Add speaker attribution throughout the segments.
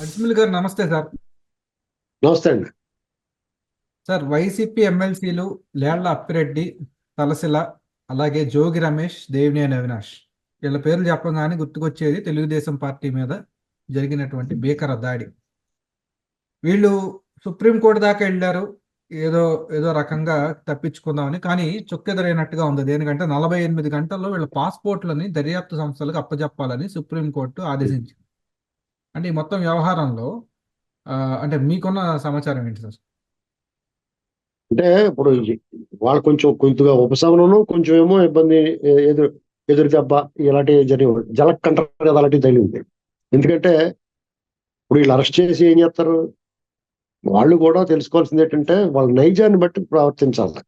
Speaker 1: అజ్మల్ గారు నమస్తే సార్.
Speaker 2: నమస్తే అండి.
Speaker 1: సార్, వైసీపీ ఎమ్మెల్సీలు లేళ్ల అప్పిరెడ్డి, తలసిల, అలాగే జోగి రమేష్, దేవినేని అవినాష్, వీళ్ళ పేర్లు చెప్పగానే గుర్తుకొచ్చేది తెలుగుదేశం పార్టీ మీద జరిగినటువంటి భీకర దాడి. వీళ్ళు సుప్రీంకోర్టు దాకా వెళ్ళారు. ఏదో ఏదో రకంగా తప్పించుకుందామని, కానీ చుక్కెదురైనట్టుగా ఉంది. దేనికంటే 48 గంటల్లో వీళ్ళ పాస్పోర్ట్లని దర్యాప్తు సంస్థలకు అప్పజెప్పాలని సుప్రీంకోర్టు ఆదేశించింది. అంటే ఈ మొత్తం వ్యవహారంలో అంటే మీకున్న సమాచారం ఏంటి సార్?
Speaker 2: అంటే ఇప్పుడు వాళ్ళు కొంచెం కొద్దిగా ఉపశమనం, కొంచెం ఏమో ఇబ్బంది, ఎదురు ఎదురు దెబ్బ ఇలాంటివి జరిగి జలక్ అంటారు కదా, అలాంటివి తగిలింది. ఎందుకంటే ఇప్పుడు వీళ్ళు అరెస్ట్ చేసి ఏం చేస్తారు? వాళ్ళు కూడా తెలుసుకోవాల్సింది ఏంటంటే వాళ్ళ నైజాన్ని బట్టి ప్రవర్తించాలి.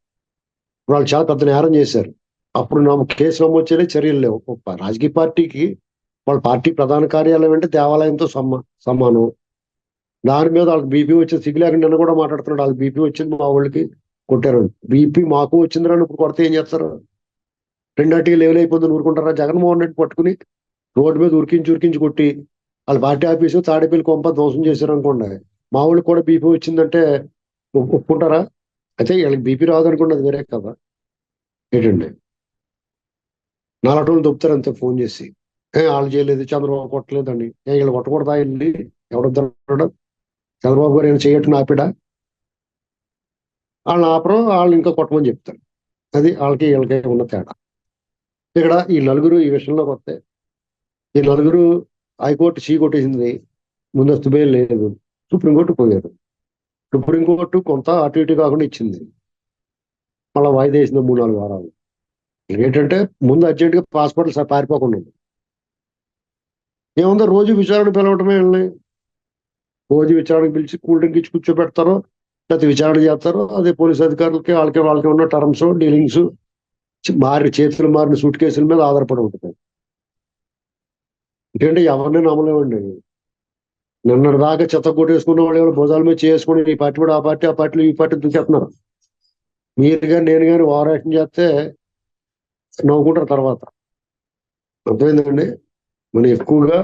Speaker 2: వాళ్ళు చాలా పెద్ద నేరం చేశారు. అప్పుడు కేసు నమోదు చేయలేదు, చర్యలు లేవు. ఒక రాజకీయ పార్టీకి వాళ్ళ పార్టీ ప్రధాన కార్యాలయం అంటే దేవాలయంతో సమానం. దాని మీద వాళ్ళకి బీపీ వచ్చింది, సిగ్గు లేకుండా నిన్న కూడా మాట్లాడుతున్నాడు. వాళ్ళకి బీపీ వచ్చింది, మా వాళ్ళకి కొట్టారు. బీపీ మాకు వచ్చిందని ఇప్పుడు కొడితే ఏం చేస్తారు? రెండాటికి లెవెల్ అయిపోతుంది, ఊరుకుంటారా? జగన్మోహన్ రెడ్డి పట్టుకుని రోడ్డు మీద ఉరికించి ఉరికించి కొట్టి వాళ్ళ పార్టీ ఆఫీసు తాడేపల్లి కొంప ధ్వంసం చేశారు అనుకోండి. మా వాళ్ళకి కూడా బీపీ వచ్చిందంటే ఒప్పుకుంటారా? అయితే వీళ్ళకి బీపీ రాదనుకోండి, అది వేరే కదా. ఏంటండి, నాలుగు దొప్పుతారు అంతే ఫోన్ చేసి. వాళ్ళు చేయలేదు, చంద్రబాబు కొట్టలేదండి. వీళ్ళు కొట్టకూడదా? వెళ్ళి ఎవడొద్దు? చంద్రబాబు గారు ఏమైనా చేయటం ఆపిడా? వాళ్ళని ఆపరం, వాళ్ళు ఇంకా కొట్టమని చెప్తారు. అది వాళ్ళకి వీళ్ళకి ఉన్న తేడా. ఇక్కడ ఈ నలుగురు ఈ విషయంలోకి వస్తే, ఈ నలుగురు హైకోర్టు చీ కొట్టేసింది, ముందస్తు బెయిల్ లేదు, సుప్రీంకోర్టు పోయారు. సుప్రీంకోర్టు కొంత అటు ఇటు కాకుండా ఇచ్చింది, మళ్ళీ వాయిదా వేసింది 3-4 వారాలు. ఏంటంటే ముందు అర్జెంటుగా పాస్పోర్ట్లు పారిపోకుండా ఉంది. ఏముందో రోజు విచారణ పిలవటమే వెళ్ళి, రోజు విచారణకు పిలిచి కూల్ డ్రింక్ ఇచ్చి కూర్చోబెడతారో, లేకపోతే విచారణ చేస్తారో, అదే పోలీస్ అధికారులకి వాళ్ళకి ఉన్న టర్మ్స్ డీలింగ్స్ చేతులు మారిన సూట్ కేసుల మీద ఆధారపడి ఉంటుంది. ఎందుకంటే ఎవరిని నమ్మలేమండి. నిన్నటి దాకా చెత్త కొట్టేసుకున్న వాళ్ళు ఎవరు భుజాల మీద చేసుకుని ఈ పార్టీ కూడా ఆ పార్టీ, ఆ పార్టీలు ఈ పార్టీ దూకేస్తున్నారు. మీరు కానీ నేను కానీ ఓవరాక్షన్ చేస్తే నవ్వుకుంటారు తర్వాత. అర్థమైందండి. మనం ఎక్కువగా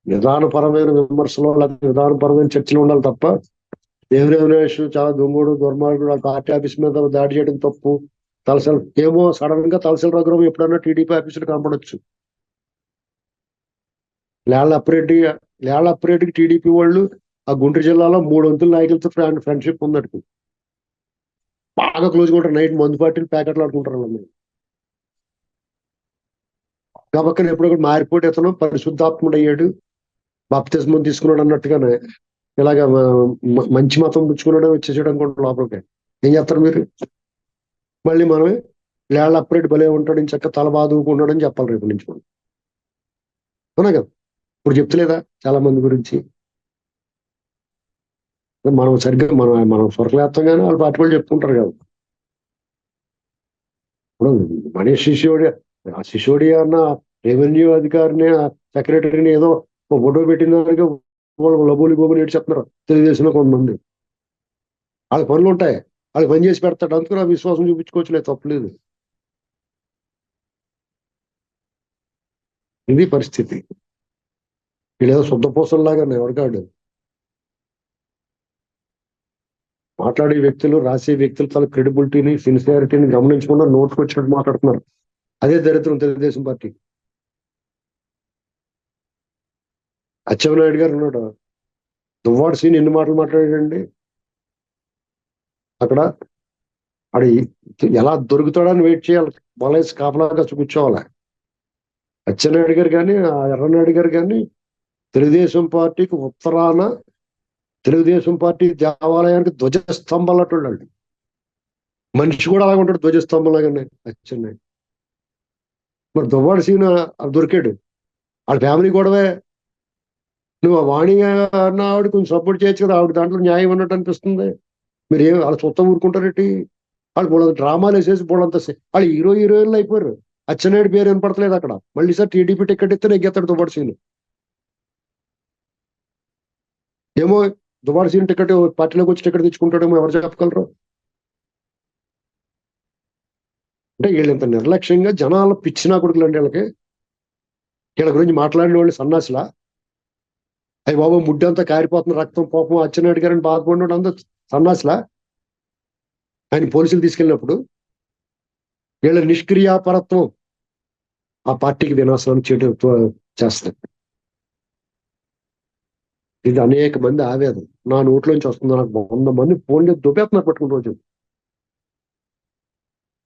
Speaker 2: విధానపరమైన విమర్శలు లేకపోతే విధానపరమైన చర్చలు ఉండాలి తప్ప, దేవినేని అవినాష్ చాలా దొంగోడు దుర్మార్గుడు, ఆ పార్టీ ఆఫీస్ మీద దాడి చేయడం తప్పు. తలసరి ఏమో సడన్ గా తలసరి రఘురాం ఎప్పుడన్నా టీడీపీ ఆఫీసులు కనపడొచ్చు. లేళ్ల అప్పిరెడ్డికి టీడీపీ వాళ్ళు ఆ గుంటూరు జిల్లాలో 3 వంతుల నాయకులతో ఫ్రెండ్షిప్ ఉందట. బాగా క్లోజ్గా ఉంటారు. నైట్ మందు పార్టీలు ప్యాకెట్లు ఆడుకుంటారు వాళ్ళందరూ. కాబట్టి ఎప్పుడో ఒకటి మారిపోయి ఇతను పరిశుద్ధాత్ముడు అయ్యాడు, బాప్తిస్మం తీసుకున్నాడు అన్నట్టుగానే ఇలాగ మంచి మతం పుచ్చుకున్నాడు వచ్చేసాడు అనుకుంటారు లోపలికి. ఏం చేస్తారు మీరు? మళ్ళీ మనమే లేళ్ల అప్పిరెడ్డి భలే ఉంటాడు, చక్క తల బాదుకున్నాడు అని చెప్పాలి రేపు నుంచి మనం. అవునా కదా? ఇప్పుడు చెప్తలేదా చాలా మంది గురించి? మనం సరిగ్గా మనం మనం స్వర్గలేత్తంగానే వాళ్ళ పార్టీ వాళ్ళు చెప్పుకుంటారు కదా. ఇప్పుడు మనీష్ సిసోడియా, ఆ సిసోడియా అన్న రెవెన్యూ అధికారిని, సెక్రటరీని ఏదో ఒక ఫోటో పెట్టిన దానికి వాళ్ళు లబోలి గోబుని ఏడు చెప్తున్నారు తెలుగుదేశంలో కొంతమంది. వాళ్ళకి పనులు ఉంటాయి, వాళ్ళకి పని చేసి పెడతాడు, అందుకు ఆ విశ్వాసం చూపించుకోవచ్చులే, తప్పలేదు. ఇది పరిస్థితి. వీళ్ళేదో శుద్ధ పూసల్లాగా ఎవరికాడు మాట్లాడే వ్యక్తులు, రాసే వ్యక్తులు తన క్రెడిబిలిటీని, సిన్సియారిటీని గమనించకుండా నోట్కి వచ్చినట్టు మాట్లాడుతున్నారు. అదే దరిద్రం తెలుగుదేశం పార్టీ. అచ్చెన్నాయుడు గారు ఉన్నాడు, దువ్వాడు సీన్ ఎన్ని మాటలు మాట్లాడాడండి అక్కడ. ఆడు ఎలా దొరుకుతాడని వెయిట్ చేయాలి, వలేసి కాపలాగా కూర్చోవాలి. అచ్చెన్నాయుడు గారు కానీ ఆ ఎర్రనాయుడు గారు కానీ తెలుగుదేశం పార్టీకి ఉత్తరాన తెలుగుదేశం పార్టీ దేవాలయానికి ధ్వజస్తంభం లాంటి మనిషి కూడా అలాగ ఉంటాడు, ధ్వజస్తంభం లాగానే అచ్చెన్నాయుడు. మరి దువ్వాడు సీన్ దొరికాడు, వాళ్ళ ఫ్యామిలీ గొడవే. నువ్వు ఆ వాణి అన్న ఆవిడ కొంచెం సపోర్ట్ చేయొచ్చు కదా, ఆవిడ దాంట్లో న్యాయం ఉన్నట్టు అనిపిస్తుంది. మీరు ఏం వాళ్ళ సొంతం ఊరుకుంటారేంటి? వాళ్ళు బోళ్ళంత డ్రామాలు వేసేసి బోళ్ళంత వాళ్ళు హీరోయిన్లు అయిపోయారు. అచ్చెన్నాయుడు పేరు వినపడతలేదు అక్కడ. మళ్ళీ సార్ టీడీపీ టికెట్ ఇస్తే నెగ్గేస్తాడు దువ్వాడు సీన్. ఏమో దువ్వాడు సీన్ టికెట్ పార్టీలోకి వచ్చి టికెట్ తెచ్చుకుంటాడేమో, ఎవరు చెప్పగలరు? అంటే వీళ్ళు ఇంత నిర్లక్ష్యంగా జనాలు పిచ్చినా కొడుకులు అండి వీళ్ళకి. వీళ్ళ గురించి మాట్లాడిన వాళ్ళు సన్నాసులా? అయ్యి బాబు ముడ్డి అంతా కారిపోతున్న రక్తం పాపం అచ్చెన్నాయుడు గారిని బాధపడినాడు అంతా సన్నాసులా ఆయన పోలీసులు తీసుకెళ్ళినప్పుడు. వీళ్ళ నిష్క్రియాపరత్వం ఆ పార్టీకి వినాశనం చేయడం చేస్తుంది. ఇది అనేక మంది ఆవేదన నా నోట్లోంచి వస్తుంది. నాకు 100 మంది ఫోన్లు దుబ్బేస్తున్నారు పట్టుకున్న రోజు.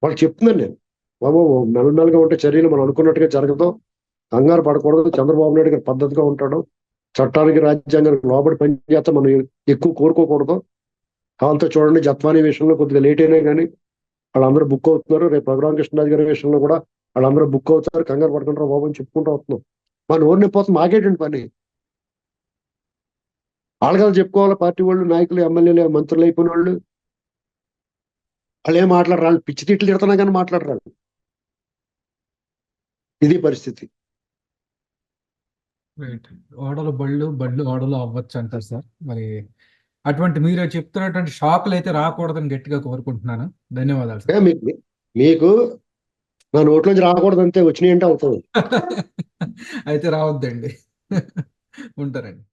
Speaker 2: వాళ్ళు చెప్తున్నాను నేను, బాబు మెల్లమెల్లగా ఉంటే చర్యలు మనం అనుకున్నట్టుగా జరగదు, కంగారు పడకూడదు, చంద్రబాబు నాయుడు గారు పద్ధతిగా ఉంటాడు, చట్టానికి రాజ్యాంగానికి లోబడి పనిచేస్తే మనం ఎక్కువ కోరుకోకూడదు. కావాలంతో చూడండి జత్వానీ విషయంలో కొద్దిగా లేట్ అయినా కానీ వాళ్ళందరూ బుక్ అవుతున్నారు. రేపు రఘురామ కృష్ణరాజు గారి విషయంలో కూడా వాళ్ళందరూ బుక్ అవుతారు, కంగారు పడుకుంటారు బాబు అని చెప్పుకుంటూ వస్తున్నాం. మా నోరు నింపోతుంది, మాకేంటండి పని? వాళ్ళగా చెప్పుకోవాలి. పార్టీ వాళ్ళు, నాయకులు, ఎమ్మెల్యేలు, మంత్రులు అయిపోయిన వాళ్ళు వాళ్ళు ఏం మాట్లాడరు. వాళ్ళు పిచ్చి తిట్లు తిడుతున్నా కానీ మాట్లాడరు. ఇది పరిస్థితి.
Speaker 1: రైట్. ఓడలు బళ్ళు, బళ్ళు ఓడలు అవ్వచ్చు అంటారు సార్. మరి అటువంటి మీరు చెప్తున్నటువంటి షాకులు అయితే రాకూడదని గట్టిగా కోరుకుంటున్నాను. ధన్యవాదాలు సార్.
Speaker 2: మీకు మీకు నా నోట్లోంచి రాకూడదు, అంతే. వచ్చినాయి అంటే అవుతుంది.
Speaker 1: అయితే రావద్దండి. ఉంటారండి.